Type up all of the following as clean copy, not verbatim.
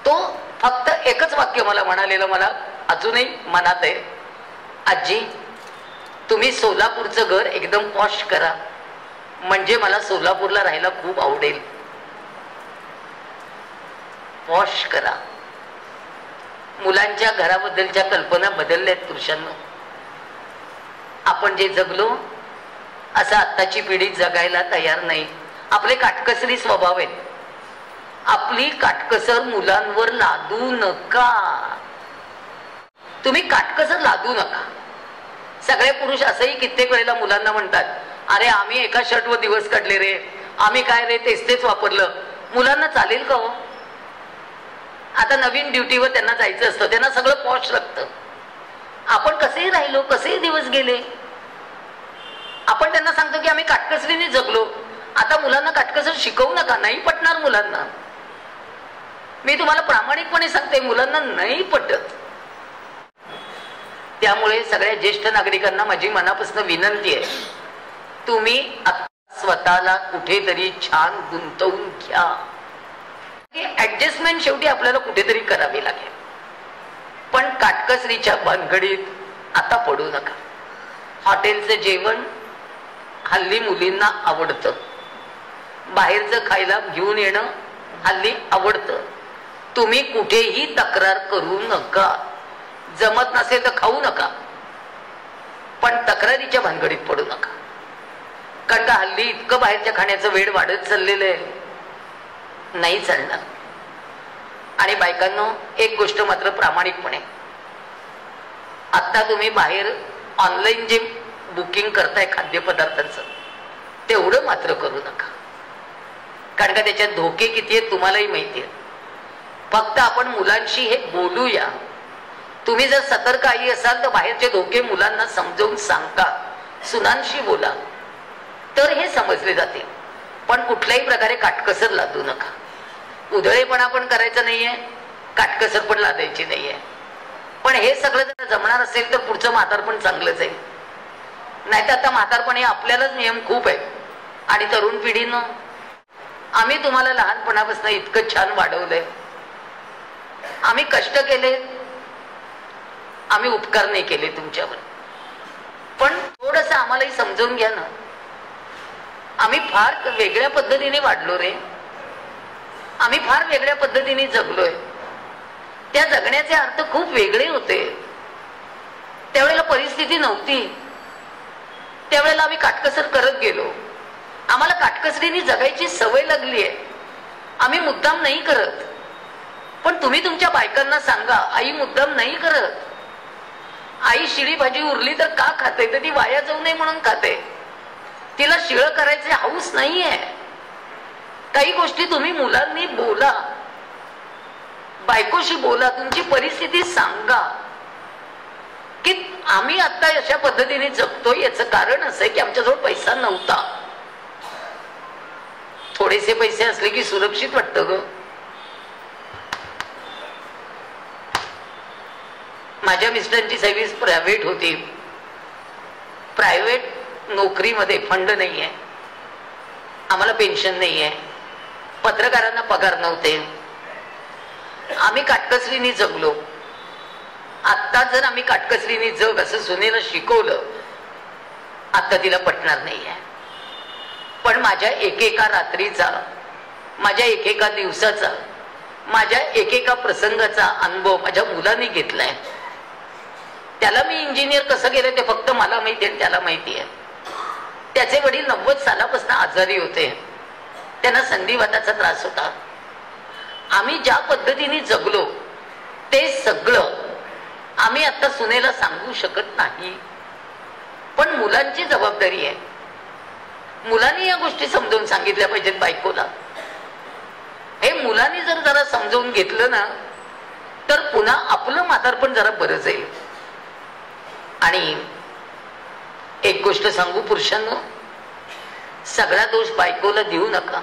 तो फक्त एकच वाक्य मला म्हणालेलं मला अजूनही मनात आहे, आजी तुम्ही सोलापूरचं घर एकदम पॉश करा, म्हणजे मला सोलापूरला राहायला खूप आवडेल. पॉश करा. मुलांच्या घराबद्दलच्या कल्पना बदलल्यात पुरुषांना. आपण जे जगलो असं आत्ताची पिढी जगायला तयार नाही. आपले काटकसरी स्वभाव आहेत. आपली काटकसर मुलांवर लादू नका. तुम्ही काटकसर लादू नका. सगळे पुरुष असंही कित्येक वेळेला मुलांना म्हणतात, अरे आम्ही एका शर्टवर दिवस काढले रे, आम्ही काय रे तेच वापरलं. मुलांना चालेल का हो? आता नवीन ड्युटीवर त्यांना जायचं असतं, त्यांना सगळं पॉश लागतं. आपण कसेही राहिलो, कसेही दिवस गेले, आपण त्यांना सांगतो की आम्ही काटकसरीने जगलो. आता मुलांना काटकसर शिकवू नका, नाही पटणार मुलांना. मी तुम्हाला प्रामाणिकपणे सांगते, मुलांना नाही पटत. त्यामुळे सगळ्या ज्येष्ठ नागरिकांना माझी मनापासून विनंती आहे, तुम्ही स्वतःला कुठेतरी छान गुंतवून घ्या. ऍडजस्टमेंट शेवटी आपल्याला कुठेतरी करावी लागेल, पण काटकसरीच्या भानगडीत आता पडू नका. हॉटेलचं जेवण हल्ली मुलींना आवडतं, बाहेरचं खायला घेऊन येणं हल्ली आवडतं. तुम्ही कुठेही तक्रार करू नका. जमत नसेल तर खाऊ नका, पण तक्रारीच्या भानगडीत पडू नका. कारण का हल्ली इतकं बाहेरच्या खाण्याचं वेळ वाढत चाललेलं आहे, नाही चालणार. आणि बायकांनो, एक गोष्ट मात्र प्रामाणिकपणे, आता तुम्ही बाहेर ऑनलाईन जे बुकिंग करताय खाद्यपदार्थांचं, तेवढं मात्र करू नका. कारण का त्याच्यात धोके किती आहेत तुम्हालाही माहिती आहे. फक्त आपण मुलांशी हे बोलूया. तुम्ही जर सतर्क आई असाल तर बाहेरचे धोके मुलांना समजावून सांगा, सुनांशी बोला, तर हे समजले जाते. पण कुठल्याही प्रकारे काटकसर लादू नका. उधळेपणा पण करायचं नाहीये, काटकसर पण लादायची नाहीये. पण हे सगळं जर जमणार असेल तर पुढचं म्हातारपण चांगलंच आहे. नाहीतर आता म्हातारपण हे आपल्यालाच नियम खूप आहेत. आणि तरुण पिढीनं, आम्ही तुम्हाला लहानपणापासून इतकं छान वाढवलंय, आम्ही कष्ट केले, आम्ही उपकार नाही केले तुमच्यावर, पण थोडस आम्हालाही समजून घ्या ना. आम्ही फार वेगळ्या पद्धतीने वाढलो रे, आम्ही फार वेगळ्या पद्धतीने जगलोय. त्या जगण्याचे अर्थ खूप वेगळे होते. त्यावेळेला परिस्थिती नव्हती, त्यावेळेला आम्ही काटकसर करत गेलो. आम्हाला काटकसरीने जगायची सवय लागली आहे. आम्ही मुद्दाम नाही करत, पण तुम्ही तुमच्या बायकांना सांगा, आई मुद्दाम नाही करत. आई शिळी भाजी उरली तर का खाते, तर ती वाया जाऊ नये म्हणून खाते. तिला शिळ करायचे हौस नाहीये. काही गोष्टी तुम्ही मुलांनी बोला, बायकोशी बोला, तुमची परिस्थिती सांगा की आम्ही आता अशा पद्धतीने जगतोय. याचं कारण असं आहे की आमच्याजवळ पैसा नव्हता. थोडेसे पैसे असले की सुरक्षित वाटतं ग. माझ्या मिस्टरांची सर्व्हिस प्रायव्हेट होती. प्रायव्हेट नोकरीमध्ये फंड नाहीये, आम्हाला पेन्शन नाहीये, पत्रकारांना पगार नव्हते. आम्ही काटकसरीने जगलो. आता जर आम्ही काटकसरीने जग असं सुनेला शिकवलं, आता तिला पटणार नाहीये. पण माझ्या एकेका रात्रीचा, माझ्या एकेका दिवसाचा, माझ्या एकेका प्रसंगाचा अनुभव माझ्या मुलांनी घेतलाय. त्याला मी इंजिनियर कसं केलं ते फक्त मला माहिती आहे, त्याला माहिती आहे. त्याचे वडील 90 सालापासून आजारी होते, त्यांना संधिवाताचा त्रास होता. आम्ही ज्या पद्धतीने जगलो ते सगळं आम्ही आता सुनेला सांगू शकत नाही. पण मुलांची जबाबदारी आहे. मुलांनी या गोष्टी समजावून सांगितल्या पाहिजेत बायकोला. हे मुलांनी जर जरा समजावून घेतलं ना, तर पुन्हा आपलं म्हातारपण जरा बरं जाईल. आणि एक गोष्ट सांगू पुरुषांनो, सगळा दोष बायकोला देऊ नका.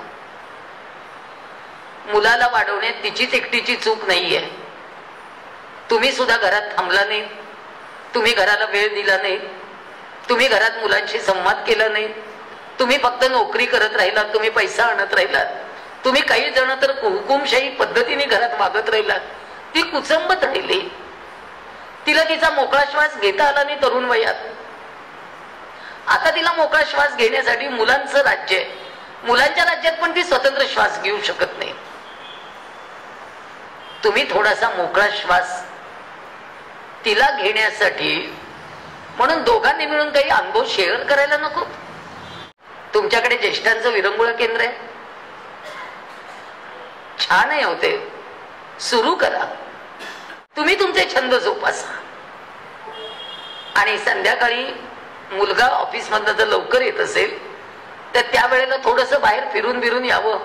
मुलाला वाढवण्यात तिचीच एकटीची चूक नाहीये. तुम्ही सुद्धा घरात थांबला नाही, तुम्ही घराला वेळ दिला नाही, तुम्ही घरात मुलांशी संवाद केला नाही, तुम्ही फक्त नोकरी करत राहिलात, तुम्ही पैसा आणत राहिलात. तुम्ही काही जण तर हुकुमशाही पद्धतीने घरात वागत राहिला, ती कुचंबत राहिली. तिला तिचा मोकळा श्वास घेता आला नाही तरुण वयात. आता तिला मोकळा श्वास घेण्यासाठी मुलांचं राज्य आहे. मुलांच्या राज्यात पण ती स्वतंत्र श्वास घेऊ शकत नाही. तुम्ही थोडासा मोकळा श्वास तिला घेण्यासाठी म्हणून दोघांनी मिळून काही अनुभव शेअर करायला नको. तुमच्याकडे ज्येष्ठांचं विरंगुळा केंद्र आहे, छान आहे होते, सुरू करा. तुम्ही तुमचे छंद जोपासा. आणि संध्याकाळी मुलगा ऑफिस मधनं जर लवकर येत असेल तर त्यावेळेला थोडस बाहेर फिरून बिरून यावं,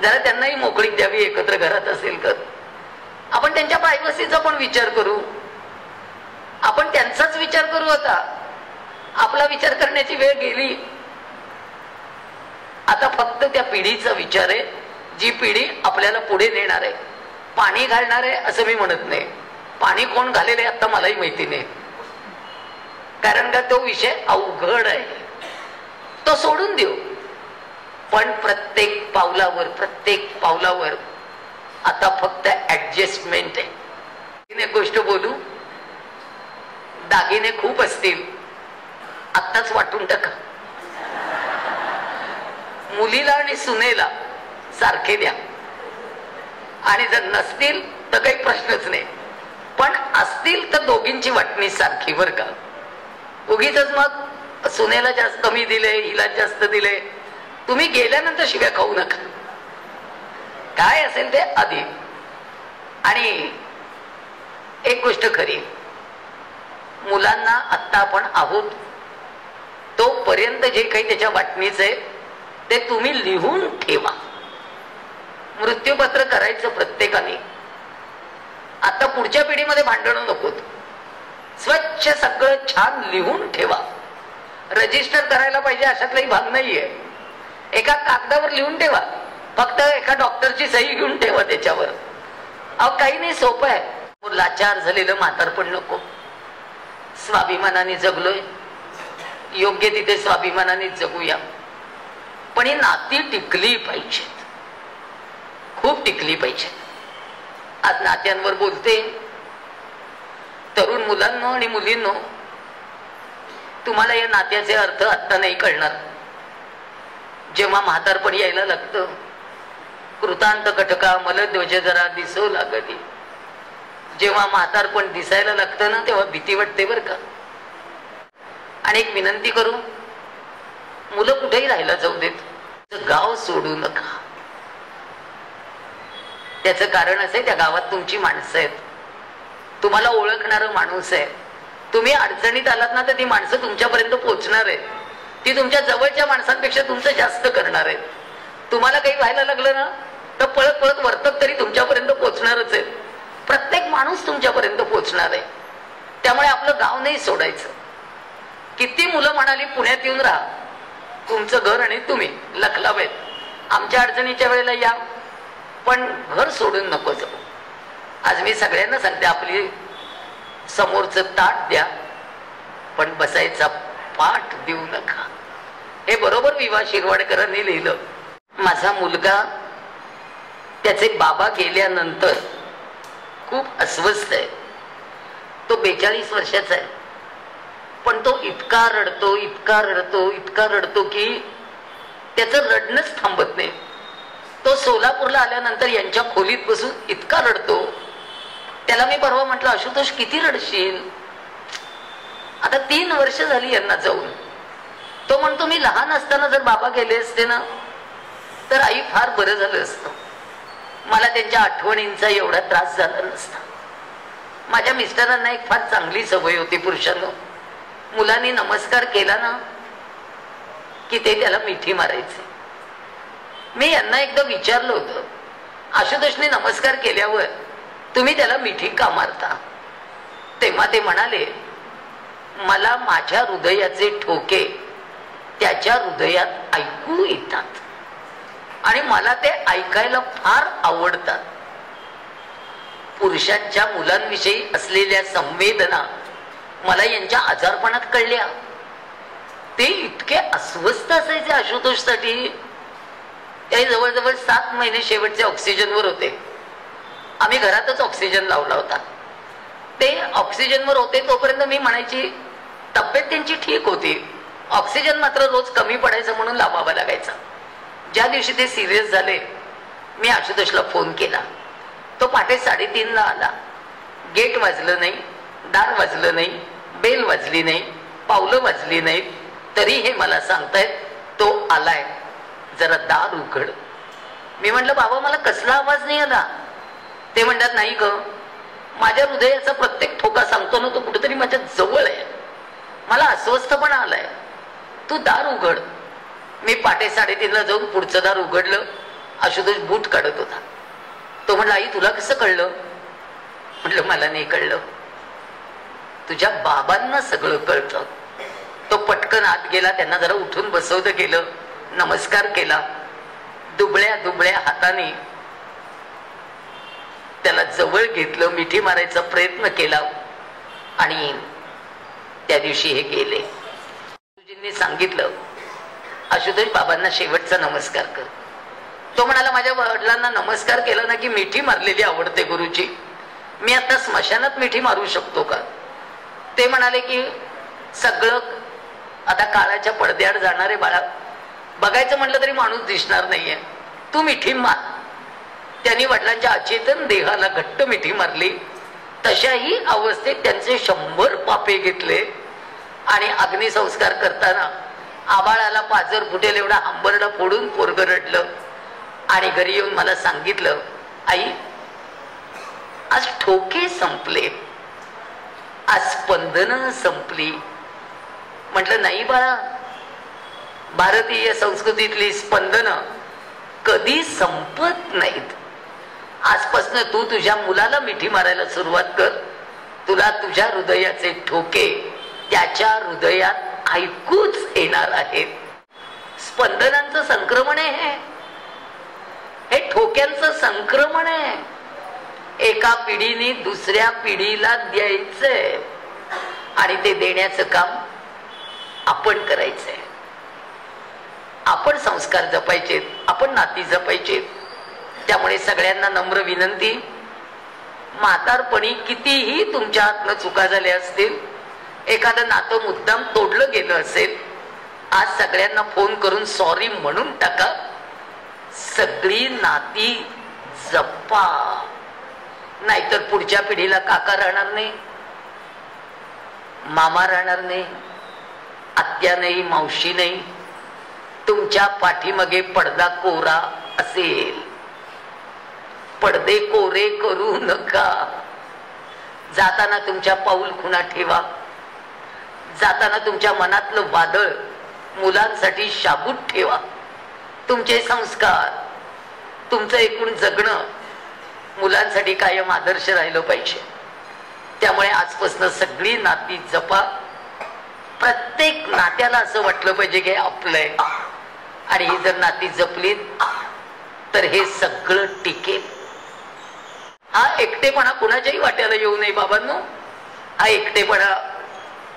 जरा त्यांनाही मोकळीक द्यावी. एकत्र घरात असेल तर आपण त्यांच्या प्रायव्हसीचा पण विचार करू. आपण त्यांचाच विचार करू. आता आपला विचार करण्याची वेळ गेली. आता फक्त त्या पिढीचा विचार आहे, जी पिढी आपल्याला पुढे नेणार आहे, पाणी घालणार आहे असं मी म्हणत नाही. पाणी कोण घालेलं आहे आता मलाही माहिती नाही, कारण का तो विषय अवघड आहे, तो सोडून देऊ. पण प्रत्येक पावलावर आता फक्त ऍडजस्टमेंट आहे. एक गोष्ट बोलू, दागिने खूप असतील आत्ताच वाटून टाका. मुलीला आणि सुनेला सारखे द्या, आणि जर नसतील तर काही प्रश्नच नाही. पण असतील तर दोघींची वाटणी सारखी बर का. उगीच मग सुनेला जास्त कमी दिले, हिला जास्त दिले, तुम्ही गेल्यानंतर शिव्या खाऊ नका. काय असेल ते आधी. आणि एक गोष्ट खरी, मुलांना आत्ता आपण आहोत तोपर्यंत जे काही त्याच्या वाटणीच आहे ते तुम्ही लिहून ठेवा. मृत्यूपत्र करायचं प्रत्येकाने. आता पुढच्या पिढीमध्ये भांडणं नकोत. स्वच्छ सगळं छान लिहून ठेवा. रजिस्टर करायला पाहिजे अशातलाही भाग नाहीये. एका कागदावर लिहून ठेवा, फक्त एका डॉक्टरची सही घेऊन ठेवा त्याच्यावर. अहो काही नाही, सोपं आहे. लाचार झालेलं म्हातारपण नको. स्वाभिमानाने जगलोय, योग्य तिथे स्वाभिमानाने जगूया. पण ही नाती टिकली पाहिजेत, खूप टिकली पाहिजेत. आज नात्यांवर बोलते. तरुण मुलांनो आणि मुलींनो, तुम्हाला या नात्याचे अर्थ आत्ता नाही कळणार. जेव्हा म्हातारपण यायला लागतं, कृतांत कटका मलध्वज जरा दिसू लागली. जेव्हा म्हातारपण दिसायला लागतं ना, तेव्हा भीती वाटते बर का. आणि एक विनंती करू, मुलं कुठेही राहायला जाऊ देत, गाव सोडू नका. त्याचं कारण असे, त्या गावात तुमची माणसं आहेत, तुम्हाला ओळखणारं माणूस आहे. तुम्ही अडचणीत आलात ना तर ती माणसं तुमच्यापर्यंत पोहोचणार आहेत. ती तुमच्या जवळच्या माणसांपेक्षा तुमचं जास्त करणार आहेत. तुम्हाला काही व्हायला लागलं ना तर पळत पळत वर्तक तरी तुमच्यापर्यंत पोहोचणारच आहे. प्रत्येक माणूस तुमच्यापर्यंत पोहोचणार आहे. त्यामुळे आपलं गाव नाही सोडायचं. किती मुलं म्हणाली पुण्यात येऊन राहा, तुमचं घर आणि तुम्ही लखलावेत, आमच्या अडचणीच्या वेळेला या, पण घर सोडून नको जाऊ. आज मी सगळ्यांना सांगते, आपली समोरचं ताट द्या पण बसायचा पाठ देऊ नका. हे बरोबर विवा शिरवाडकरांनी लिहिलं. माझा मुलगा त्याचे बाबा गेल्यानंतर खूप अस्वस्थ आहे. तो 42 वर्षाचा आहे, पण तो इतका रडतो की त्याचं रडणंच थांबत नाही. तो सोलापूरला आल्यानंतर यांच्या खोलीत बसून इतका रडतो. त्याला मी परवा म्हटलं, आशुतोष किती रडशील? आता 3 वर्ष झाली यांना जाऊन. तो म्हणतो, मी लहान असताना जर बाबा गेले असते ना तर आई फार बरं झालं असतं. मला त्यांच्या आठवणींचा एवढा त्रास झाला नसता. माझ्या मिस्टरांना एक फार चांगली सवय होती, पुरुषांनो, मुलांनी नमस्कार केला ना की ते त्याला मिठी मारायचे. मी यांना एकदा विचारलं होतं, आशुतोषने नमस्कार केल्यावर तुम्ही त्याला मिठी का मारता? तेव्हा ते म्हणाले, मला माझ्या हृदयाचे ठोके त्याच्या हृदयात ऐकू येतात आणि मला ते ऐकायला फार आवडतात. पुरुषांच्या मुलांविषयी असलेल्या संवेदना मला यांच्या आजारपणात कळल्या. ते इतके अस्वस्थ असायचे आशुतोषसाठी. ते जवळजवळ 7 महिने शेवटचे ऑक्सिजनवर होते. आम्ही घरातच ऑक्सिजन लावला होता. ते ऑक्सिजनवर होते तोपर्यंत मी म्हणायची तब्येत त्यांची ठीक होती, ऑक्सिजन मात्र रोज कमी पडायचं म्हणून लावावा लागायचा. ज्या दिवशी ते सिरियस झाले मी आशुतोषला फोन केला. तो पहाटे 3:30ला आला. गेट वाजलं नाही, दार वाजलं नाही, बेल वाजली नाही, पावलं वाजली नाहीत, तरी हे मला सांगतायत तो आलाय, जरा दार उघड. मी म्हटलं बाबा मला कसला आवाज नाही आला? ते म्हणतात नाही ग, माझ्या हृदयाचा प्रत्येक ठोका सांगतो ना तो कुठेतरी माझ्या जवळ आहे, मला अस्वस्थपणा आलाय, तू दार उघड. मी पहाटे 3:30ला जाऊन पुढचं दार उघडलं. आशुतोष बूट काढत होता. तो म्हणला आई तुला कसं कळलं? म्हटलं मला नाही कळलं, तुझ्या बाबांना सगळं कळतं. तो पटकन आत गेला, त्यांना जरा उठून बसवलं गेलं, नमस्कार केला. दुबळ्या दुबळ्या हाताने त्याला जवळ घेतलं, मिठी मारायचा प्रयत्न केला आणि त्या दिवशी हे गेले. गुरुजींनी सांगितलं आशुतोष बाबांना शेवटचा नमस्कार कर. तो म्हणाला माझ्या वडिलांना नमस्कार केला ना की मिठी मारलेली आवडते गुरुजी, मी आता स्मशानात मिठी मारू शकतो का? ते म्हणाले की सगळं आता काळाच्या पडद्याआड जाणारे बाळा, बघायचं म्हटलं तरी माणूस दिसणार नाहीये, तू मिठी मार. त्यांनी वडिलांच्या अचेतन देहाला घट्ट मिठी मारली. तशाही अवस्थेत त्यांचे 100 पापे घेतले आणि अग्निसंस्कार करताना आबाळाला पाजर फुटेल एवढा आंबरडा फोडून पोरग रडलं आणि घरी येऊन मला सांगितलं आई आज ठोके संपले, आज स्पंदन संपली. म्हटलं नाही बाळा, भारतीय संस्कृतीतली स्पंदन कधी संपत नाहीत. आजपासून तू तुझ्या मुलाला मिठी मारायला सुरुवात कर, तुला तुझ्या हृदयाचे ठोके त्याच्या हृदयात ऐकूच येणार आहेत. स्पंदनांचं संक्रमण आहे हे ठोक्यांचं संक्रमण आहे. एका पिढीने दुसऱ्या पिढीला द्यायचंय आणि ते देण्याचं काम आपण करायचंय. आपण संस्कार जपायचे, आपण नाती जपायचे. त्यामुळे सगळ्यांना नम्र विनंती, म्हातारपणी कितीही तुमच्या हातनं चुका झाल्या असतील, एखादं नातं मुद्दाम तोडलं गेलं असेल, आज सगळ्यांना फोन करून सॉरी म्हणून टाका. सगळी नाती जपा, नाहीतर पुढच्या पिढीला काका राहणार नाही, मामा राहणार नाही, आत्या नाही, मावशी नाही. तुमच्या पाठीमागे पडदा कोरा असेल. पडदे कोरे करू नका. जाताना तुमच्या पाऊल खुणा ठेवा. जाताना तुमच्या मनातलं वादळ मुलांसाठी शाबूत ठेवा. तुमचे संस्कार, तुमचं एकूण जगणं मुलांसाठी कायम आदर्श राहिलं पाहिजे. त्यामुळे आजपासून सगळी नाती जपा. प्रत्येक नात्याला असं वाटलं पाहिजे की आपलंय, आणि ही जर नाती जपलीत तर हे सगळं टिकेल. हा एकटेपणा कुणाच्याही वाट्याला येऊ नये बाबांनो. हा एकटेपणा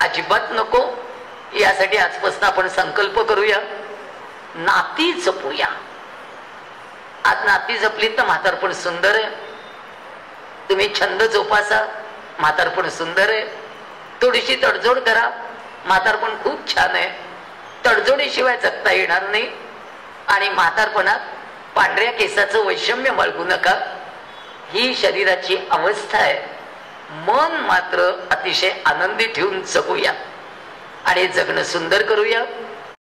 अजिबात नको. यासाठी आजपासून आपण संकल्प करूया, नाती जपूया. आज नाती जपलीत तर म्हातारपण सुंदर आहे. तुम्ही छंद जोपासा, म्हातारपण सुंदर आहे. थोडीशी तडजोड करा, म्हातारपण खूप छान आहे. तडजोडीशिवाय जगता येणार नाही. आणि म्हातारपणात पांढऱ्या केसाचं वैषम्य बाळगू नका. ही शरीराची अवस्था आहे. मन मात्र अतिशय आनंदी ठेवून जगूया आणि जगणं सुंदर करूया.